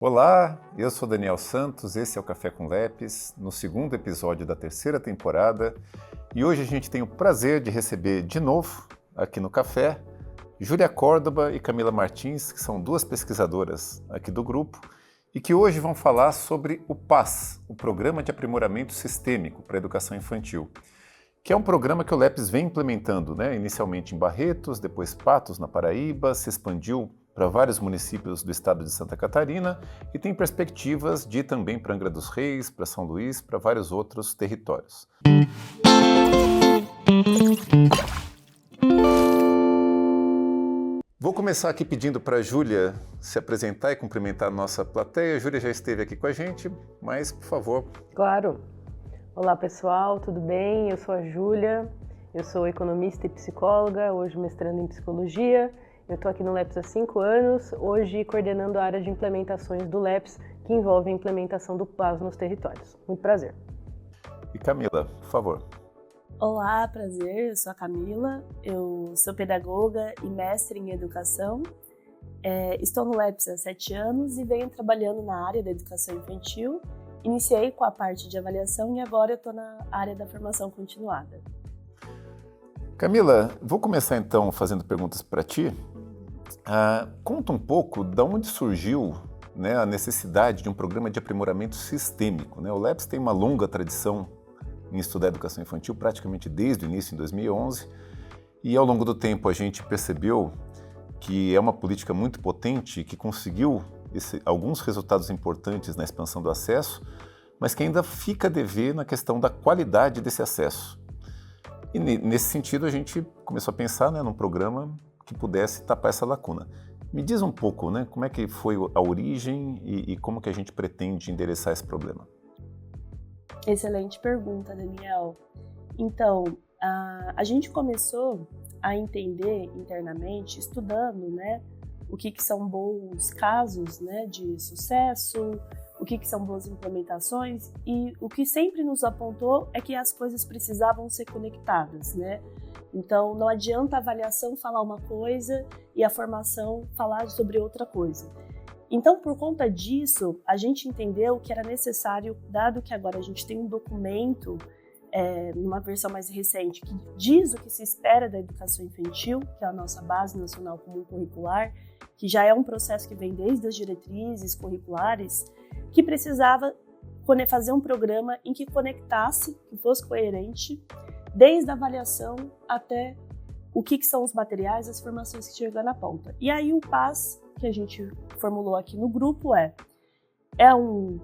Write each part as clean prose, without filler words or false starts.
Olá, eu sou Daniel Santos, esse é o Café com Lepes, no segundo episódio da terceira temporada, e hoje a gente tem o prazer de receber de novo, aqui no Café, Júlia Córdoba e Camila Martins, que são duas pesquisadoras aqui do grupo, e que hoje vão falar sobre o PAS, o Programa de Aprimoramento Sistêmico para a Educação Infantil, que é um programa que o Lepes vem implementando, inicialmente em Barretos, depois Patos, na Paraíba, se expandiu para vários municípios do estado de Santa Catarina e tem perspectivas de ir também para Angra dos Reis, para São Luís, para vários outros territórios. Vou começar aqui pedindo para a Júlia se apresentar e cumprimentar a nossa plateia. A Júlia já esteve aqui com a gente, mas, por favor. Claro. Olá, pessoal, tudo bem? Eu sou a Júlia, eu sou economista e psicóloga, hoje mestrando em psicologia. Eu estou aqui no Lepes há 5 anos, hoje coordenando a área de implementações do Lepes, que envolve a implementação do PAS nos territórios. Muito prazer. E Camila, por favor. Olá, prazer, eu sou a Camila, eu sou pedagoga e mestre em educação. Estou no Lepes há 7 anos e venho trabalhando na área da educação infantil. Iniciei com a parte de avaliação e agora eu estou na área da formação continuada. Camila, vou começar então fazendo perguntas para ti. Conta um pouco de onde surgiu a necessidade de um programa de aprimoramento sistêmico. O Lepes tem uma longa tradição em estudar educação infantil, praticamente desde o início, em 2011, e ao longo do tempo a gente percebeu que é uma política muito potente que conseguiu alguns resultados importantes na expansão do acesso, mas que ainda fica a dever na questão da qualidade desse acesso. E nesse sentido a gente começou a pensar num programa que pudesse tapar essa lacuna. Me diz um pouco, como é que foi a origem e como que a gente pretende endereçar esse problema? Excelente pergunta, Daniel. Então, a gente começou a entender internamente, estudando, o que são bons casos, de sucesso, o que são boas implementações, e o que sempre nos apontou é que as coisas precisavam ser conectadas, Então, não adianta a avaliação falar uma coisa e a formação falar sobre outra coisa. Então, por conta disso, a gente entendeu que era necessário, dado que agora a gente tem um documento, numa versão mais recente, que diz o que se espera da educação infantil, que é a nossa Base Nacional Comum Curricular, que já é um processo que vem desde as diretrizes curriculares, que precisava fazer um programa em que conectasse, que fosse coerente, desde a avaliação até o que são os materiais, as formações que chegam na ponta. E aí o PAS, que a gente formulou aqui no grupo,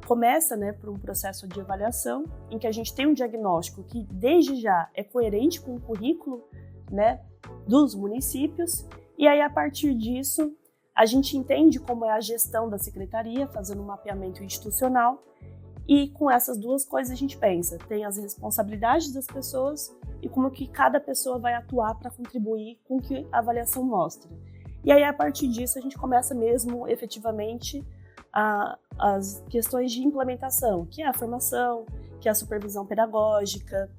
começa por um processo de avaliação em que a gente tem um diagnóstico que desde já é coerente com o currículo dos municípios, e aí a partir disso a gente entende como é a gestão da secretaria, fazendo um mapeamento institucional, e com essas duas coisas a gente pensa, tem as responsabilidades das pessoas e como que cada pessoa vai atuar para contribuir com o que a avaliação mostra. E aí a partir disso a gente começa mesmo efetivamente as questões de implementação, que é a formação, que é a supervisão pedagógica,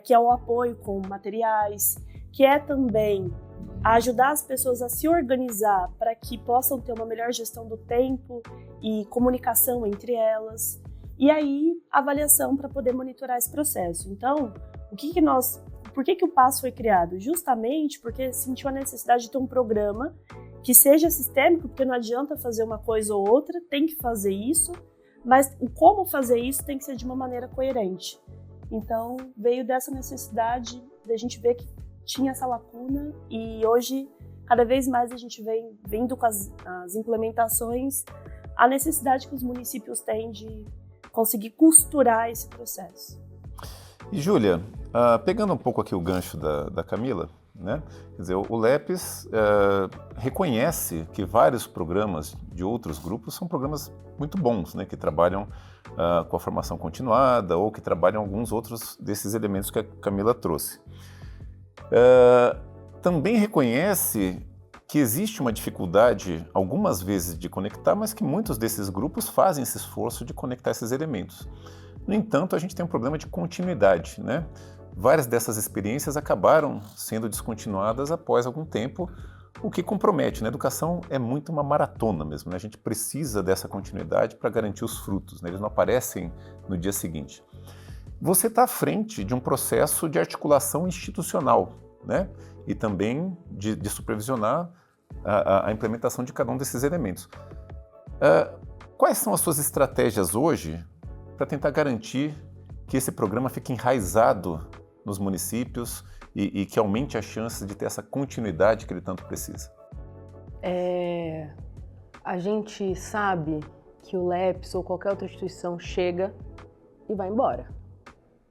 que é o apoio com materiais, que é também ajudar as pessoas a se organizar para que possam ter uma melhor gestão do tempo e comunicação entre elas. E aí, avaliação para poder monitorar esse processo. Então, por que o PAS foi criado? Justamente porque sentiu a necessidade de ter um programa que seja sistêmico, porque não adianta fazer uma coisa ou outra, tem que fazer isso, mas o como fazer isso tem que ser de uma maneira coerente. Então, veio dessa necessidade da gente ver que tinha essa lacuna e hoje, cada vez mais a gente vem vendo com as implementações a necessidade que os municípios têm de conseguir costurar esse processo. E Júlia, pegando um pouco aqui o gancho da Camila, quer dizer, o Lepes reconhece que vários programas de outros grupos são programas muito bons, que trabalham com a formação continuada ou que trabalham alguns outros desses elementos que a Camila trouxe. Também reconhece que existe uma dificuldade, algumas vezes, de conectar, mas que muitos desses grupos fazem esse esforço de conectar esses elementos. No entanto, a gente tem um problema de continuidade, Várias dessas experiências acabaram sendo descontinuadas após algum tempo, o que compromete, né? A educação é muito uma maratona mesmo, né? A gente precisa dessa continuidade para garantir os frutos, né? Eles não aparecem no dia seguinte. Você está à frente de um processo de articulação institucional, né? E também de supervisionar a implementação de cada um desses elementos. Quais são as suas estratégias hoje para tentar garantir que esse programa fique enraizado nos municípios e que aumente a chance de ter essa continuidade que ele tanto precisa? A gente sabe que o LEPS ou qualquer outra instituição chega e vai embora.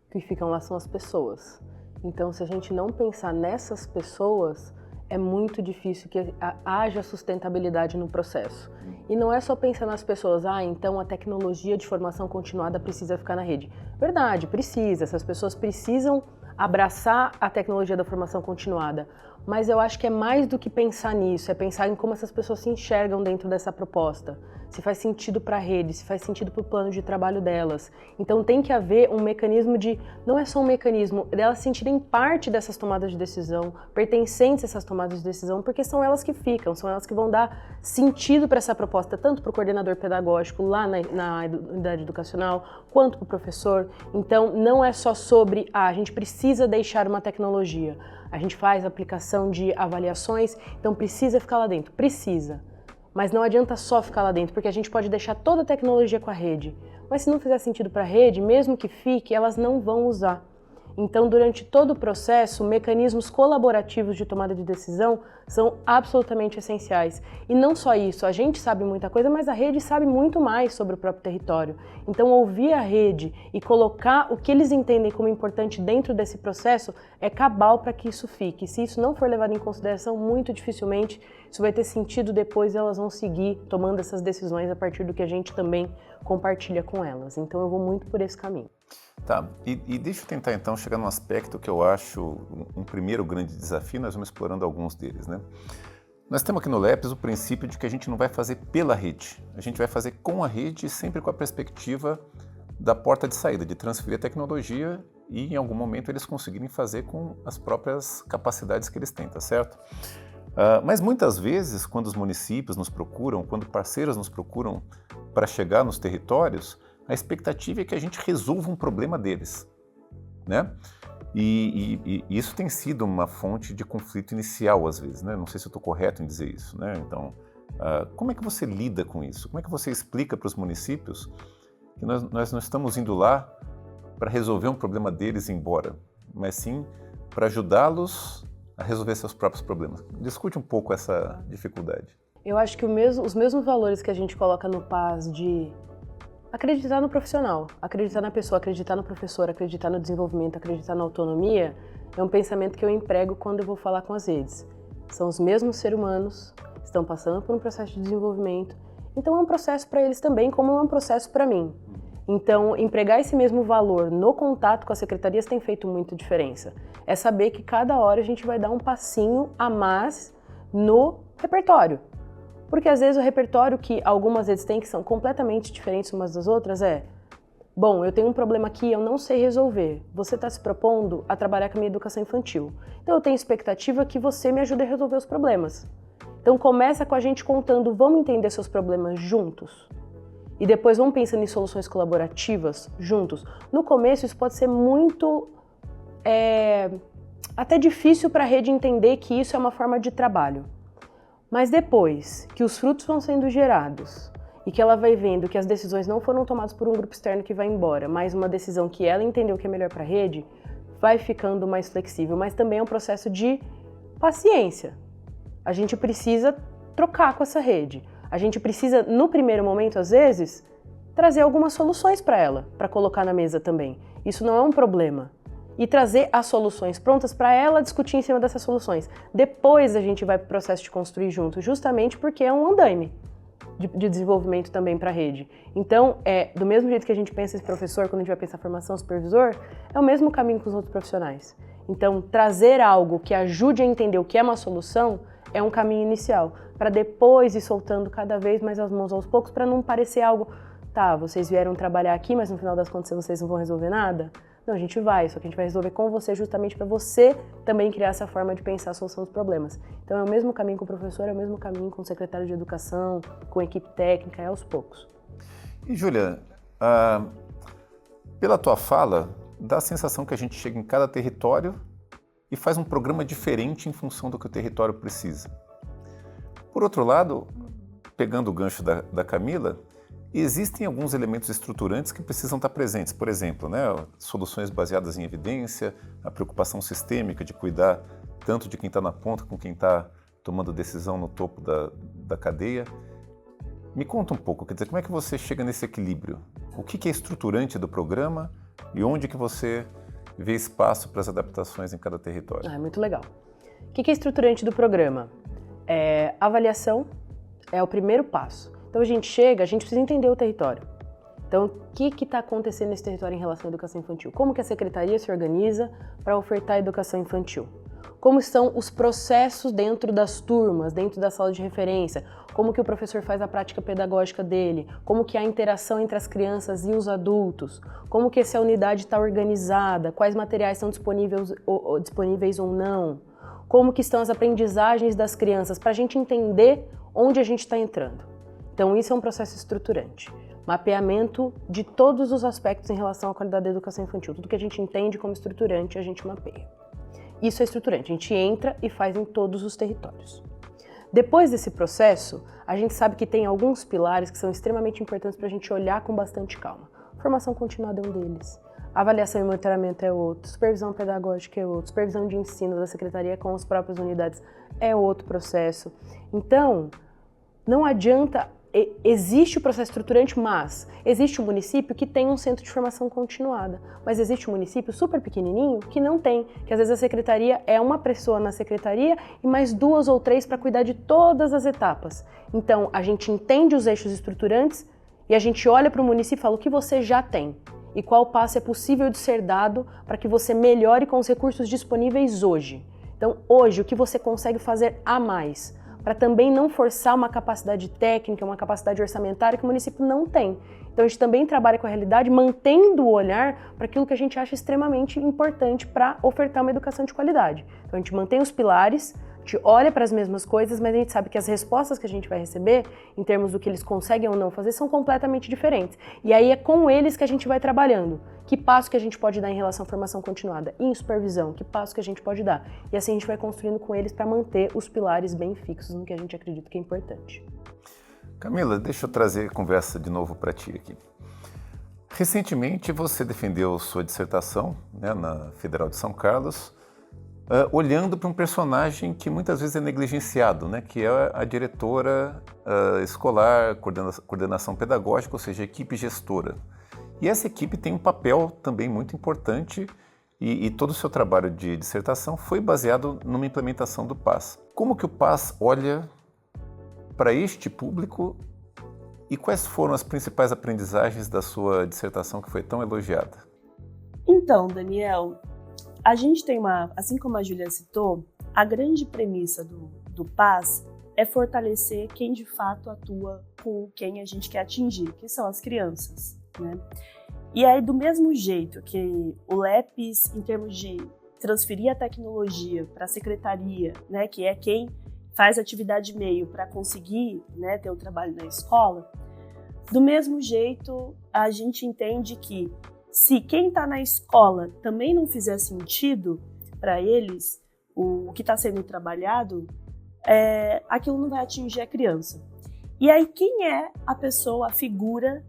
O que ficam lá são as pessoas. Então, se a gente não pensar nessas pessoas, é muito difícil que haja sustentabilidade no processo. E não é só pensar nas pessoas, então a tecnologia de formação continuada precisa ficar na rede. Verdade, precisa, essas pessoas precisam abraçar a tecnologia da formação continuada, mas eu acho que é mais do que pensar nisso, é pensar em como essas pessoas se enxergam dentro dessa proposta, se faz sentido para a rede, se faz sentido para o plano de trabalho delas. Então tem que haver um mecanismo não é só um mecanismo, delas se sentirem parte dessas tomadas de decisão, pertencentes a essas tomadas de decisão, porque são elas que ficam, são elas que vão dar sentido para essa proposta, tanto para o coordenador pedagógico lá na unidade educacional, quanto para o professor. Então não é só sobre, a gente precisa deixar uma tecnologia, a gente faz aplicação de avaliações, então precisa ficar lá dentro, precisa. Mas não adianta só ficar lá dentro, porque a gente pode deixar toda a tecnologia com a rede. Mas se não fizer sentido para a rede, mesmo que fique, elas não vão usar. Então, durante todo o processo, mecanismos colaborativos de tomada de decisão são absolutamente essenciais. E não só isso, a gente sabe muita coisa, mas a rede sabe muito mais sobre o próprio território. Então, ouvir a rede e colocar o que eles entendem como importante dentro desse processo é cabal para que isso fique. Se isso não for levado em consideração, muito dificilmente isso vai ter sentido depois, elas vão seguir tomando essas decisões a partir do que a gente também compartilha com elas. Então, eu vou muito por esse caminho. Tá, e deixa eu tentar então chegar num aspecto que eu acho um primeiro grande desafio, nós vamos explorando alguns deles, né? Nós temos aqui no LEPS o princípio de que a gente não vai fazer pela rede, a gente vai fazer com a rede, sempre com a perspectiva da porta de saída, de transferir a tecnologia e em algum momento eles conseguirem fazer com as próprias capacidades que eles têm, tá certo? Mas muitas vezes, quando os municípios nos procuram, quando parceiros nos procuram para chegar nos territórios, a expectativa é que a gente resolva um problema deles, né? E isso tem sido uma fonte de conflito inicial às vezes, né? Não sei se eu estou correto em dizer isso, né? Então, como é que você lida com isso? Como é que você explica para os municípios que nós não estamos indo lá para resolver um problema deles e ir embora, mas sim para ajudá-los a resolver seus próprios problemas? Discute um pouco essa dificuldade. Eu acho que os mesmos valores que a gente coloca no PAS de acreditar no profissional, acreditar na pessoa, acreditar no professor, acreditar no desenvolvimento, acreditar na autonomia, é um pensamento que eu emprego quando eu vou falar com as redes. São os mesmos seres humanos, estão passando por um processo de desenvolvimento, então é um processo para eles também, como é um processo para mim. Então, empregar esse mesmo valor no contato com as secretarias tem feito muita diferença. É saber que cada hora a gente vai dar um passinho a mais no repertório. Porque às vezes o repertório que algumas redes têm, que são completamente diferentes umas das outras, bom, eu tenho um problema aqui, eu não sei resolver. Você está se propondo a trabalhar com a minha educação infantil. Então eu tenho expectativa que você me ajude a resolver os problemas. Então começa com a gente contando, vamos entender seus problemas juntos? E depois vamos pensando em soluções colaborativas juntos. No começo isso pode ser muito até difícil para a rede entender que isso é uma forma de trabalho. Mas depois que os frutos vão sendo gerados e que ela vai vendo que as decisões não foram tomadas por um grupo externo que vai embora, mas uma decisão que ela entendeu que é melhor para a rede, vai ficando mais flexível. Mas também é um processo de paciência. A gente precisa trocar com essa rede. A gente precisa, no primeiro momento, às vezes, trazer algumas soluções para ela, para colocar na mesa também. Isso não é um problema. E trazer as soluções prontas para ela discutir em cima dessas soluções. Depois a gente vai para o processo de construir junto, justamente porque é um andaime de desenvolvimento também para a rede. Então, do mesmo jeito que a gente pensa esse professor, quando a gente vai pensar formação supervisor, é o mesmo caminho com os outros profissionais. Então, trazer algo que ajude a entender o que é uma solução é um caminho inicial, para depois ir soltando cada vez mais as mãos aos poucos, para não parecer algo, tá, vocês vieram trabalhar aqui, mas no final das contas vocês não vão resolver nada. Não, a gente vai, só que a gente vai resolver com você justamente para você também criar essa forma de pensar a solução dos problemas. Então é o mesmo caminho com o professor, é o mesmo caminho com o secretário de educação, com a equipe técnica, é aos poucos. E Júlia, pela tua fala, dá a sensação que a gente chega em cada território e faz um programa diferente em função do que o território precisa. Por outro lado, pegando o gancho da Camila, existem alguns elementos estruturantes que precisam estar presentes. Por exemplo, né, soluções baseadas em evidência, a preocupação sistêmica de cuidar tanto de quem está na ponta com quem está tomando decisão no topo da cadeia. Me conta um pouco, quer dizer, como é que você chega nesse equilíbrio? O que é estruturante do programa e onde que você vê espaço para as adaptações em cada território? É muito legal. O que é estruturante do programa? Avaliação é o primeiro passo. Então a gente precisa entender o território. Então, o que está acontecendo nesse território em relação à educação infantil? Como que a secretaria se organiza para ofertar a educação infantil? Como estão os processos dentro das turmas, dentro da sala de referência? Como que o professor faz a prática pedagógica dele? Como que há a interação entre as crianças e os adultos? Como que essa unidade está organizada? Quais materiais são disponíveis ou não? Como que estão as aprendizagens das crianças? Para a gente entender onde a gente está entrando. Então, isso é um processo estruturante. Mapeamento de todos os aspectos em relação à qualidade da educação infantil. Tudo que a gente entende como estruturante, a gente mapeia. Isso é estruturante. A gente entra e faz em todos os territórios. Depois desse processo, a gente sabe que tem alguns pilares que são extremamente importantes para a gente olhar com bastante calma. Formação continuada é um deles. Avaliação e monitoramento é outro. Supervisão pedagógica é outro. Supervisão de ensino da secretaria com as próprias unidades é outro processo. Então, não adianta... Existe o processo estruturante, mas existe um município que tem um centro de formação continuada, mas existe um município super pequenininho que não tem, que às vezes a secretaria é uma pessoa na secretaria e mais 2 ou 3 para cuidar de todas as etapas. Então, a gente entende os eixos estruturantes e a gente olha para o município e fala o que você já tem e qual passo é possível de ser dado para que você melhore com os recursos disponíveis hoje. Então, hoje, o que você consegue fazer a mais? Para também não forçar uma capacidade técnica, uma capacidade orçamentária que o município não tem. Então a gente também trabalha com a realidade, mantendo o olhar para aquilo que a gente acha extremamente importante para ofertar uma educação de qualidade. Então a gente mantém os pilares, a gente olha para as mesmas coisas, mas a gente sabe que as respostas que a gente vai receber, em termos do que eles conseguem ou não fazer, são completamente diferentes. E aí é com eles que a gente vai trabalhando. Que passo que a gente pode dar em relação à formação continuada? E em supervisão, que passo que a gente pode dar? E assim a gente vai construindo com eles para manter os pilares bem fixos no que a gente acredita que é importante. Camila, deixa eu trazer a conversa de novo para ti aqui. Recentemente você defendeu sua dissertação, né, na Federal de São Carlos, olhando para um personagem que muitas vezes é negligenciado, né, que é a diretora escolar, coordenação pedagógica, ou seja, a equipe gestora. E essa equipe tem um papel também muito importante e todo o seu trabalho de dissertação foi baseado numa implementação do PAS. Como que o PAS olha para este público e quais foram as principais aprendizagens da sua dissertação que foi tão elogiada? Então, Daniel, a gente tem assim como a Júlia citou, a grande premissa do PAS é fortalecer quem de fato atua com quem a gente quer atingir, que são as crianças, né? E aí, do mesmo jeito que o LEPS, em termos de transferir a tecnologia para a secretaria, né, que é quem faz atividade meio para conseguir, né, ter o trabalho na escola, do mesmo jeito a gente entende que se quem está na escola também não fizer sentido para eles o que está sendo trabalhado, aquilo não vai atingir a criança. E aí quem é a pessoa, a figura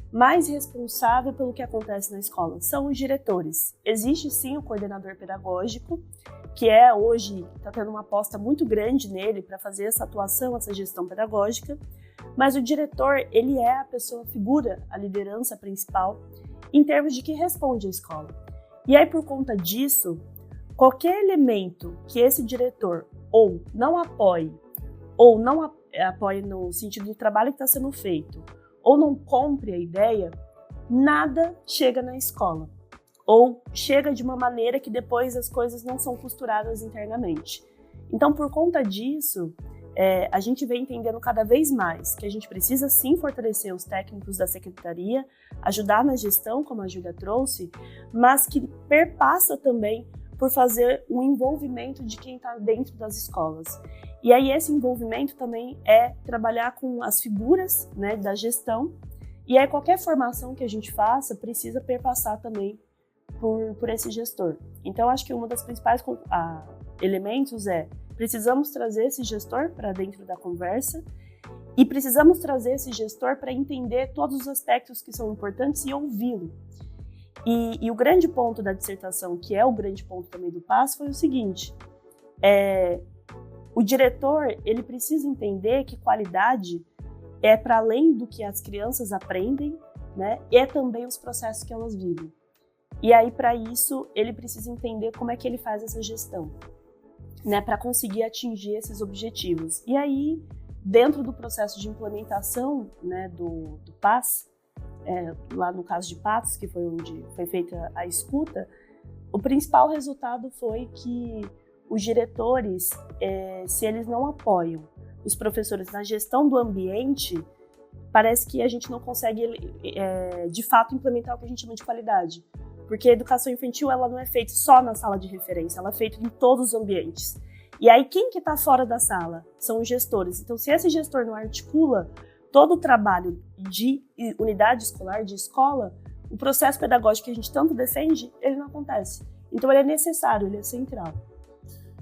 mais responsável pelo que acontece na escola? São os diretores. Existe sim o coordenador pedagógico, que hoje está tendo uma aposta muito grande nele para fazer essa atuação, essa gestão pedagógica, mas o diretor, ele é a pessoa, a figura, a liderança principal em termos de que responde à escola. E aí, por conta disso, qualquer elemento que esse diretor ou não apoie no sentido do trabalho que está sendo feito, ou não compre a ideia, nada chega na escola. Ou chega de uma maneira que depois as coisas não são costuradas internamente. Então, por conta disso, a gente vem entendendo cada vez mais que a gente precisa sim fortalecer os técnicos da secretaria, ajudar na gestão, como a Júlia trouxe, mas que perpassa também por fazer o envolvimento de quem está dentro das escolas. E aí esse envolvimento também é trabalhar com as figuras, né, da gestão, e aí qualquer formação que a gente faça precisa perpassar também por esse gestor. Então acho que um dos principais elementos precisamos trazer esse gestor para dentro da conversa e precisamos trazer esse gestor para entender todos os aspectos que são importantes e ouvi-lo. E o grande ponto da dissertação, que é o grande ponto também do PAS, foi o seguinte: o diretor ele precisa entender que qualidade é para além do que as crianças aprendem, né? É também os processos que elas vivem. E aí, para isso, ele precisa entender como é que ele faz essa gestão, né, para conseguir atingir esses objetivos. E aí, dentro do processo de implementação, né, do PAS, lá no caso de Patos, que foi onde foi feita a escuta, o principal resultado foi que os diretores, se eles não apoiam os professores na gestão do ambiente, parece que a gente não consegue, de fato, implementar o que a gente chama de qualidade. Porque a educação infantil ela não é feita só na sala de referência, ela é feita em todos os ambientes. E aí quem que está fora da sala? São os gestores. Então se esse gestor não articula todo o trabalho de unidade escolar, de escola, o processo pedagógico que a gente tanto defende, ele não acontece. Então ele é necessário, ele é central.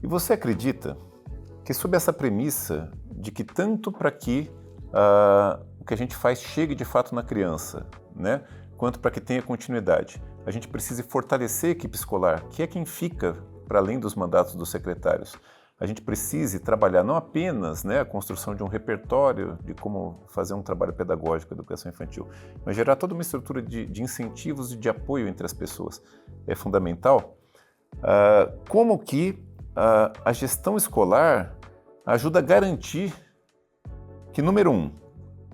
E você acredita que sob essa premissa de que tanto para que o que a gente faz chegue de fato na criança, né, quanto para que tenha continuidade, a gente precisa fortalecer a equipe escolar, que é quem fica para além dos mandatos dos secretários. A gente precisa trabalhar não apenas, né, a construção de um repertório de como fazer um trabalho pedagógico da educação infantil, mas gerar toda uma estrutura de incentivos e de apoio entre as pessoas. É fundamental. Como que a gestão escolar ajuda a garantir que, número 1,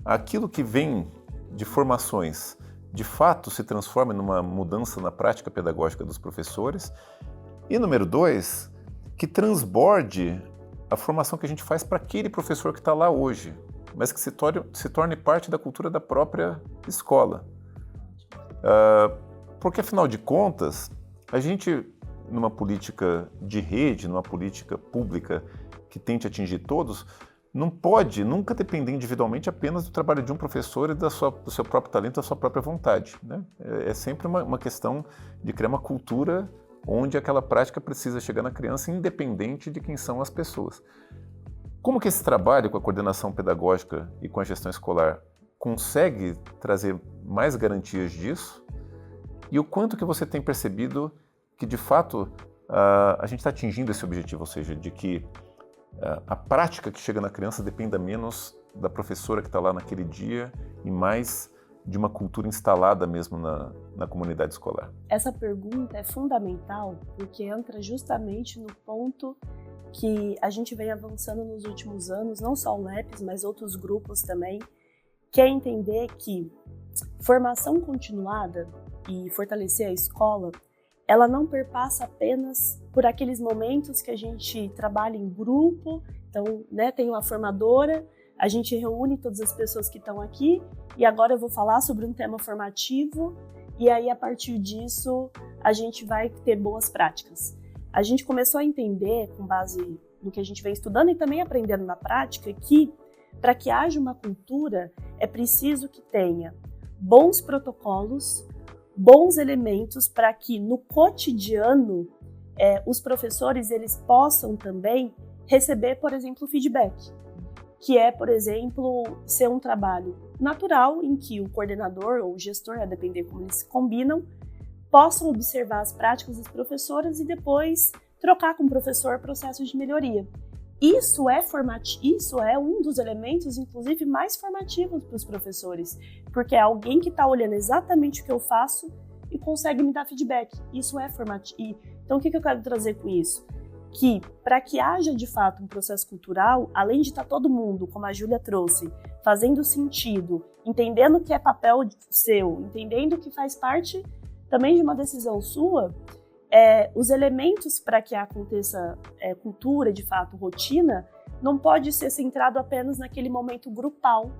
aquilo que vem de formações de fato se transforme numa mudança na prática pedagógica dos professores, e número 2, que transborde a formação que a gente faz para aquele professor que está lá hoje, mas que se torne parte da cultura da própria escola. Porque, afinal de contas, a gente, numa política de rede, numa política pública que tente atingir todos, não pode nunca depender individualmente apenas do trabalho de um professor e do seu próprio talento, da sua própria vontade, né? É sempre uma questão de criar uma cultura onde aquela prática precisa chegar na criança, independente de quem são as pessoas. Como que esse trabalho com a coordenação pedagógica e com a gestão escolar consegue trazer mais garantias disso? E o quanto que você tem percebido que, de fato, a gente está atingindo esse objetivo, ou seja, de que a prática que chega na criança dependa menos da professora que está lá naquele dia e mais de uma cultura instalada mesmo na comunidade escolar? Essa pergunta é fundamental porque entra justamente no ponto que a gente vem avançando nos últimos anos, não só o LEPS, mas outros grupos também, que é entender que formação continuada e fortalecer a escola, ela não perpassa apenas por aqueles momentos que a gente trabalha em grupo. Então, né, tem uma formadora, a gente reúne todas as pessoas que estão aqui e agora eu vou falar sobre um tema formativo e aí, a partir disso, a gente vai ter boas práticas. A gente começou a entender, com base no que a gente vem estudando e também aprendendo na prática, que para que haja uma cultura, é preciso que tenha bons protocolos, bons elementos para que no cotidiano os professores eles possam também receber, por exemplo, feedback, que é, por exemplo, ser um trabalho natural em que o coordenador ou o gestor, a depender como eles se combinam, possam observar as práticas das professoras e depois trocar com o professor processos de melhoria. Isso é um dos elementos, inclusive, mais formativos para os professores, porque é alguém que está olhando exatamente o que eu faço e consegue me dar feedback. Isso é formativo. Então, o que eu quero trazer com isso? Que, para que haja, de fato, um processo cultural, além de estar todo mundo, como a Júlia trouxe, fazendo sentido, entendendo que é papel seu, entendendo que faz parte também de uma decisão sua, os elementos para que aconteça cultura, de fato, rotina, não pode ser centrado apenas naquele momento grupal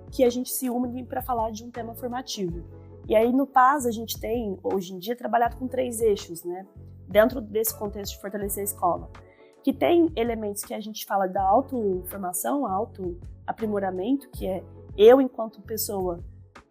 que a gente se une para falar de um tema formativo. E aí no PAS a gente tem, hoje em dia, trabalhado com 3 eixos, né? Dentro desse contexto de fortalecer a escola, que tem elementos que a gente fala da autoformação, autoaprimoramento, que é eu, enquanto pessoa,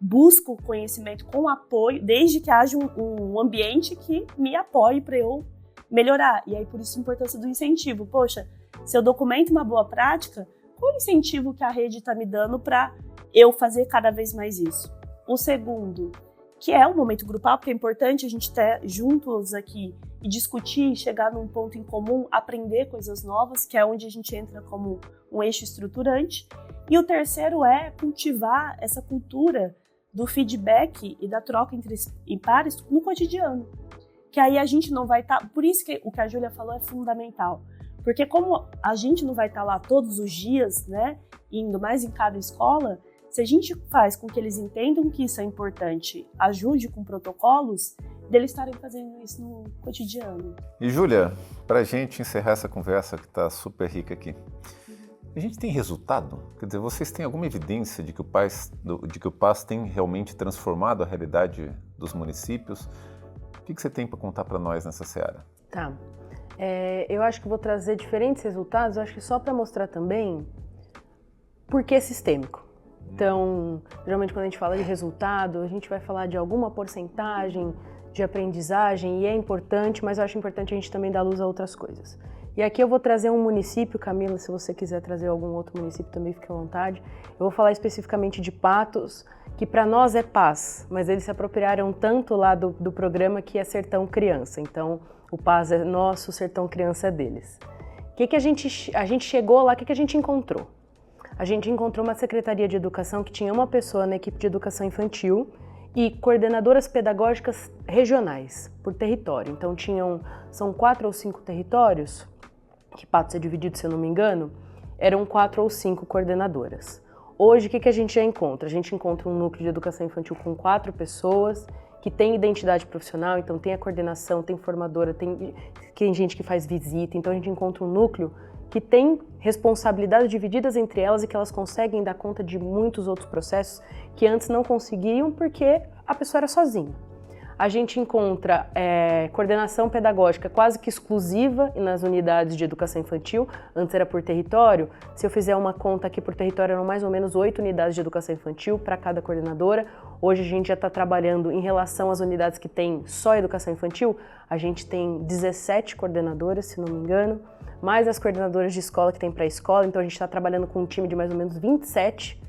busco conhecimento com apoio, desde que haja um ambiente que me apoie para eu melhorar. E aí, por isso, a importância do incentivo. Poxa, se eu documento uma boa prática, qual o incentivo que a rede está me dando para eu fazer cada vez mais isso? O segundo, que é um momento grupal, porque é importante a gente estar juntos aqui e discutir, chegar num ponto em comum, aprender coisas novas, que é onde a gente entra como um eixo estruturante. E o terceiro é cultivar essa cultura do feedback e da troca entre pares no cotidiano. Que aí a gente não vai estar... Por isso que o que a Júlia falou é fundamental. Porque como a gente não vai estar lá todos os dias, né, indo mais em cada escola, se a gente faz com que eles entendam que isso é importante, ajude com protocolos, deles estarem fazendo isso no cotidiano. E Júlia, para a gente encerrar essa conversa que está super rica aqui, a gente tem resultado? Quer dizer, vocês têm alguma evidência de que o PAS tem realmente transformado a realidade dos municípios? O que você tem para contar para nós nessa seara? Tá. Eu acho que vou trazer diferentes resultados, eu acho que só para mostrar também por que sistêmico. Então, geralmente quando a gente fala de resultado, a gente vai falar de alguma porcentagem de aprendizagem e é importante, mas eu acho importante a gente também dar luz a outras coisas. E aqui eu vou trazer um município, Camila, se você quiser trazer algum outro município também fique à vontade. Eu vou falar especificamente de Patos, que para nós é PAS, mas eles se apropriaram tanto lá do programa que é Sertão Criança. Então, o PAS é nosso, o Sertão Criança é deles. A gente chegou lá, o que a gente encontrou? A gente encontrou uma secretaria de educação que tinha uma pessoa na equipe de educação infantil e coordenadoras pedagógicas regionais, por território. Então são 4 ou 5 territórios, que Patos é dividido, se eu não me engano, eram 4 ou 5 coordenadoras. Hoje, o que a gente já encontra? A gente encontra um núcleo de educação infantil com 4 pessoas, que tem identidade profissional, então tem a coordenação, tem formadora, tem gente que faz visita, então a gente encontra um núcleo que tem responsabilidades divididas entre elas e que elas conseguem dar conta de muitos outros processos que antes não conseguiam porque a pessoa era sozinha. A gente encontra coordenação pedagógica quase que exclusiva nas unidades de educação infantil, antes era por território. Se eu fizer uma conta aqui por território, eram mais ou menos 8 unidades de educação infantil para cada coordenadora. Hoje a gente já está trabalhando em relação às unidades que tem só educação infantil, a gente tem 17 coordenadoras, se não me engano, mais as coordenadoras de escola que tem para a escola, então a gente está trabalhando com um time de mais ou menos 27,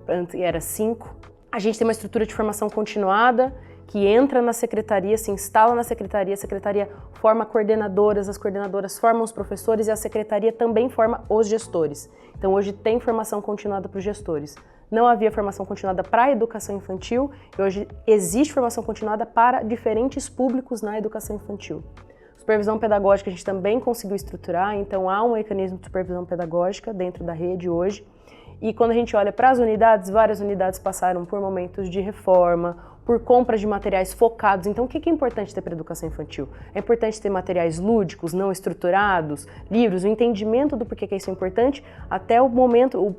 antes era 5. A gente tem uma estrutura de formação continuada, que entra na secretaria, se instala na secretaria, a secretaria forma coordenadoras, as coordenadoras formam os professores e a secretaria também forma os gestores. Então hoje tem formação continuada para os gestores. Não havia formação continuada para a educação infantil e hoje existe formação continuada para diferentes públicos na educação infantil. Supervisão pedagógica a gente também conseguiu estruturar, então há um mecanismo de supervisão pedagógica dentro da rede hoje. E quando a gente olha para as unidades, várias unidades passaram por momentos de reforma, por compra de materiais focados. Então, o que é importante ter para a educação infantil? É importante ter materiais lúdicos, não estruturados, livros, o entendimento do porquê que isso é importante, até o momento,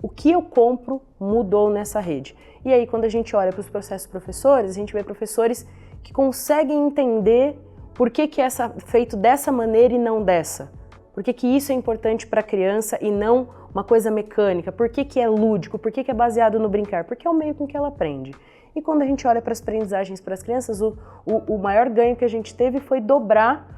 o que eu compro mudou nessa rede. E aí, quando a gente olha para os processos professores, a gente vê professores que conseguem entender por que é feito dessa maneira e não dessa. Por que isso é importante para a criança e não uma coisa mecânica? Por que é lúdico? Por que é baseado no brincar? Porque é o meio com que ela aprende. E quando a gente olha para as aprendizagens para as crianças, o maior ganho que a gente teve foi dobrar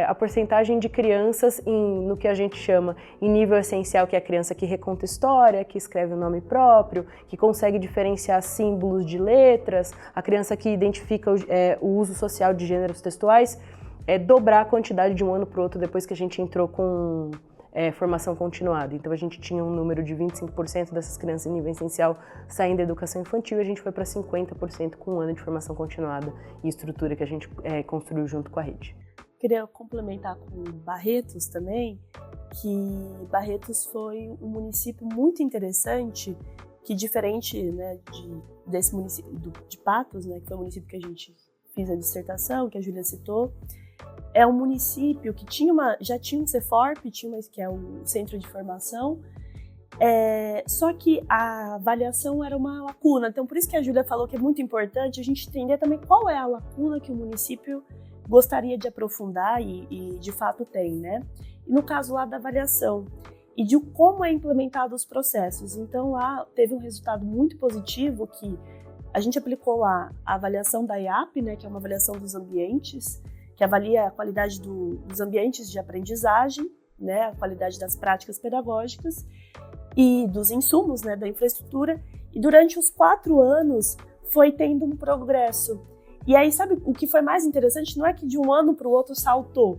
a porcentagem de crianças no que a gente chama em nível essencial, que é a criança que reconta história, que escreve o nome próprio, que consegue diferenciar símbolos de letras, a criança que identifica o uso social de gêneros textuais, dobrar a quantidade de um ano para o outro depois que a gente entrou com formação continuada. Então a gente tinha um número de 25% dessas crianças em nível essencial saindo da educação infantil e a gente foi para 50% com um ano de formação continuada e estrutura que a gente construiu junto com a rede. Queria complementar com Barretos também, que Barretos foi um município muito interessante, que diferente, né, desse município de Patos, né, que foi o município que a gente fez a dissertação, que a Júlia citou, é um município que já tinha um CEFORP, que é o Centro de Formação, só que a avaliação era uma lacuna. Então, por isso que a Júlia falou que é muito importante a gente entender também qual é a lacuna que o município gostaria de aprofundar e de fato tem, né? E no caso lá da avaliação e de como é implementado os processos. Então, lá teve um resultado muito positivo que a gente aplicou lá a avaliação da IAP, né, que é uma avaliação dos ambientes, que avalia a qualidade dos ambientes de aprendizagem, né, a qualidade das práticas pedagógicas e dos insumos, né, da infraestrutura. E durante os 4 anos foi tendo um progresso. E aí, sabe, o que foi mais interessante não é que de um ano para o outro saltou,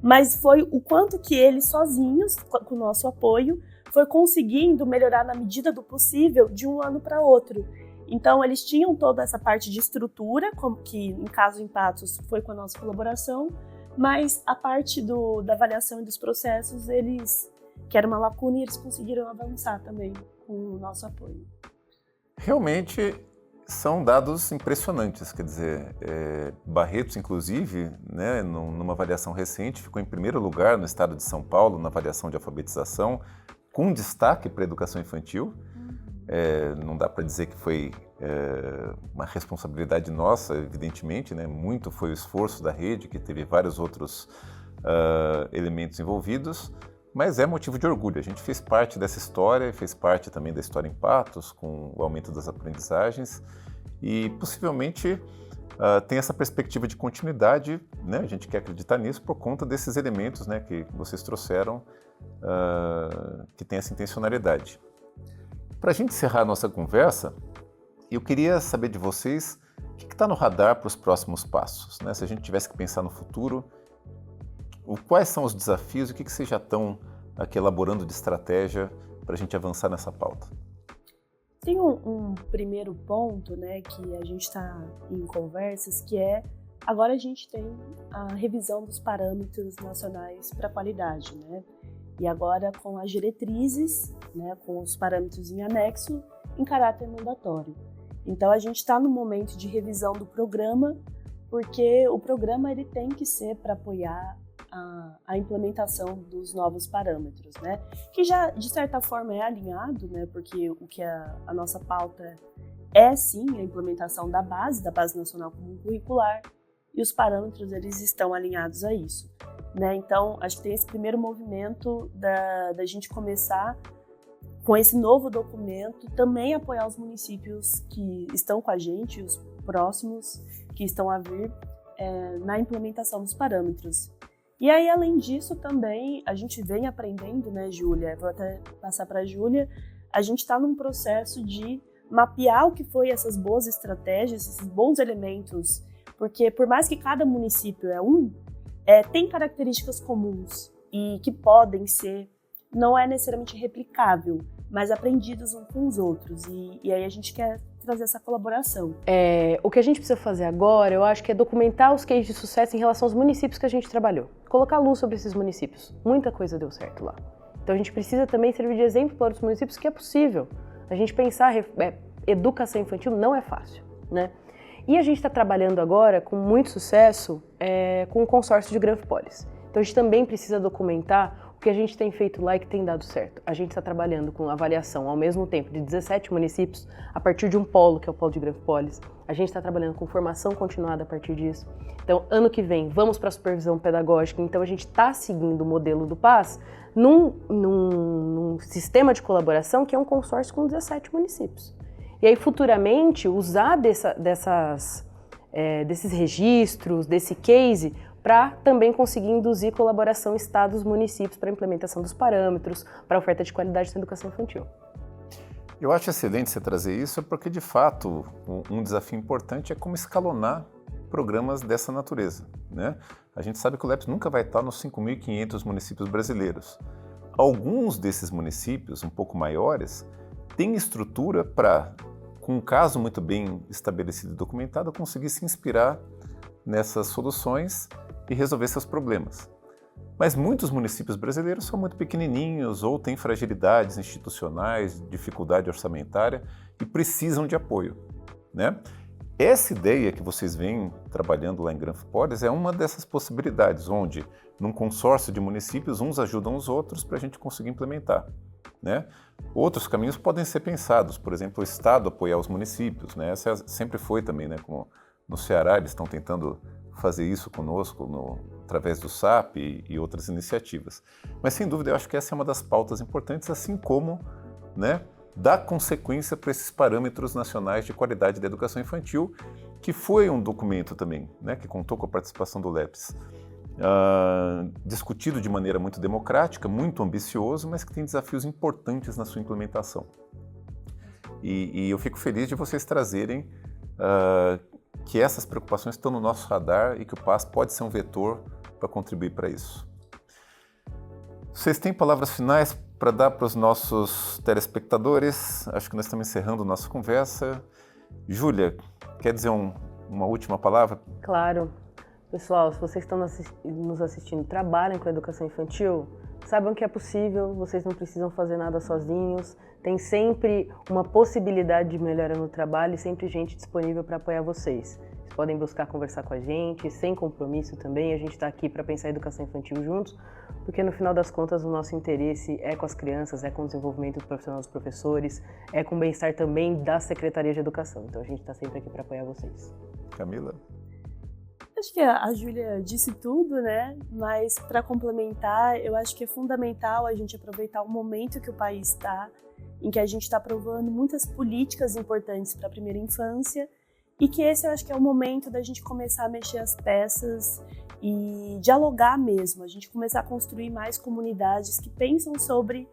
mas foi o quanto que eles sozinhos, com o nosso apoio, foi conseguindo melhorar na medida do possível de um ano para outro. Então, eles tinham toda essa parte de estrutura, como que, em caso em Patos, foi com a nossa colaboração, mas a parte da avaliação e dos processos, que era uma lacuna, e eles conseguiram avançar também com o nosso apoio. Realmente são dados impressionantes, quer dizer, Barretos, inclusive, né, numa avaliação recente, ficou em primeiro lugar no estado de São Paulo, na avaliação de alfabetização, com destaque para a educação infantil. Não dá para dizer que foi uma responsabilidade nossa, evidentemente, né? Muito foi o esforço da rede, que teve vários outros elementos envolvidos, mas é motivo de orgulho. A gente fez parte dessa história, fez parte também da história em Patos, com o aumento das aprendizagens, e possivelmente tem essa perspectiva de continuidade, né? A gente quer acreditar nisso por conta desses elementos, né, que vocês trouxeram, que tem essa intencionalidade. Para a gente encerrar a nossa conversa, eu queria saber de vocês o que está no radar para os próximos passos, né? Se a gente tivesse que pensar no futuro, quais são os desafios e o que vocês já estão aqui elaborando de estratégia para a gente avançar nessa pauta? Tem um primeiro ponto, né, que a gente está em conversas, que agora a gente tem a revisão dos parâmetros nacionais para qualidade, né? E agora com as diretrizes, né, com os parâmetros em anexo, em caráter mandatório. Então a gente está no momento de revisão do programa, porque o programa ele tem que ser para apoiar a implementação dos novos parâmetros, né? Que já de certa forma é alinhado, né? Porque o que a nossa pauta sim a implementação da base nacional comum curricular, e os parâmetros eles estão alinhados a isso. Né? Então, acho que tem esse primeiro movimento da gente começar com esse novo documento, também apoiar os municípios que estão com a gente, os próximos que estão a vir, na implementação dos parâmetros. E aí, além disso, também a gente vem aprendendo, né, Júlia? Vou até passar para a Júlia. A gente está num processo de mapear o que foi essas boas estratégias, esses bons elementos, porque por mais que cada município tem características comuns e que podem ser, não é necessariamente replicável, mas aprendidos uns com os outros. E aí a gente quer trazer essa colaboração. O que a gente precisa fazer agora, eu acho que é documentar os cases de sucesso em relação aos municípios que a gente trabalhou. Colocar luz sobre esses municípios. Muita coisa deu certo lá. Então a gente precisa também servir de exemplo para os municípios que é possível. A gente pensar, educação infantil não é fácil, né? E a gente está trabalhando agora com muito sucesso com o consórcio de Granfipolis. Então a gente também precisa documentar o que a gente tem feito lá e que tem dado certo. A gente está trabalhando com avaliação ao mesmo tempo de 17 municípios a partir de um polo, que é o polo de Granfipolis. A gente está trabalhando com formação continuada a partir disso. Então, ano que vem, vamos para a supervisão pedagógica. Então, a gente está seguindo o modelo do PAS num sistema de colaboração que é um consórcio com 17 municípios. E aí, futuramente, usar desses registros, desse case, para também conseguir induzir colaboração estados, municípios para a implementação dos parâmetros, para a oferta de qualidade na educação infantil. Eu acho excelente você trazer isso, porque, de fato, um desafio importante é como escalonar programas dessa natureza, né? A gente sabe que o LEPS nunca vai estar nos 5.500 municípios brasileiros. Alguns desses municípios, um pouco maiores, têm estrutura para, com um caso muito bem estabelecido e documentado, conseguir se inspirar nessas soluções e resolver seus problemas. Mas muitos municípios brasileiros são muito pequenininhos ou têm fragilidades institucionais, dificuldade orçamentária e precisam de apoio, né? Essa ideia que vocês vêm trabalhando lá em Granfipólis é uma dessas possibilidades, onde, num consórcio de municípios, uns ajudam os outros para a gente conseguir implementar, né? Outros caminhos podem ser pensados, por exemplo, o Estado apoiar os municípios, né? Essa sempre foi também, né? Como no Ceará, eles estão tentando fazer isso conosco através do SAP e outras iniciativas. Mas, sem dúvida, eu acho que essa é uma das pautas importantes, assim como, né, dar consequência para esses parâmetros nacionais de qualidade da educação infantil, que foi um documento também, né, que contou com a participação do LEPS, discutido de maneira muito democrática, muito ambicioso, mas que tem desafios importantes na sua implementação. E eu fico feliz de vocês trazerem que essas preocupações estão no nosso radar e que o PAS pode ser um vetor para contribuir para isso. Vocês têm palavras finais para dar para os nossos telespectadores? Acho que nós estamos encerrando nossa conversa. Júlia, quer dizer uma última palavra? Claro. Pessoal, se vocês estão nos assistindo, trabalhem com a educação infantil, saibam que é possível, vocês não precisam fazer nada sozinhos, tem sempre uma possibilidade de melhora no trabalho e sempre gente disponível para apoiar vocês. Vocês podem buscar conversar com a gente, sem compromisso também, a gente está aqui para pensar a educação infantil juntos, porque no final das contas o nosso interesse é com as crianças, é com o desenvolvimento do profissional dos professores, é com o bem-estar também da Secretaria de Educação. Então a gente está sempre aqui para apoiar vocês. Camila? Acho que a Júlia disse tudo, né? Mas para complementar, eu acho que é fundamental a gente aproveitar o momento que o país está, em que a gente está aprovando muitas políticas importantes para a primeira infância e que esse eu acho que é o momento da gente começar a mexer as peças e dialogar mesmo, a gente começar a construir mais comunidades que pensam sobre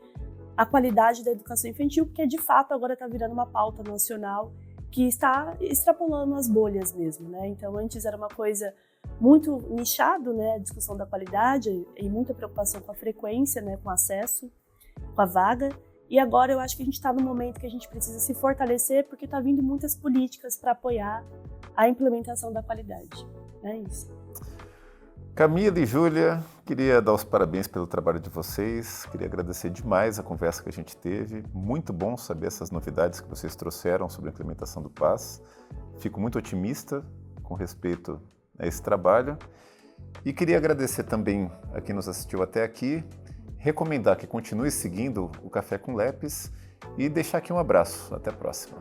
a qualidade da educação infantil, porque de fato agora está virando uma pauta nacional que está extrapolando as bolhas mesmo, né? Então antes era uma coisa muito nichado, né? A discussão da qualidade e muita preocupação com a frequência, né? Com o acesso, com a vaga. E agora eu acho que a gente está no momento que a gente precisa se fortalecer porque está vindo muitas políticas para apoiar a implementação da qualidade. É isso. Camila e Júlia, queria dar os parabéns pelo trabalho de vocês, queria agradecer demais a conversa que a gente teve, muito bom saber essas novidades que vocês trouxeram sobre a implementação do PAS, fico muito otimista com respeito a esse trabalho e queria agradecer também a quem nos assistiu até aqui, recomendar que continue seguindo o Café com LEPS e deixar aqui um abraço, até a próxima.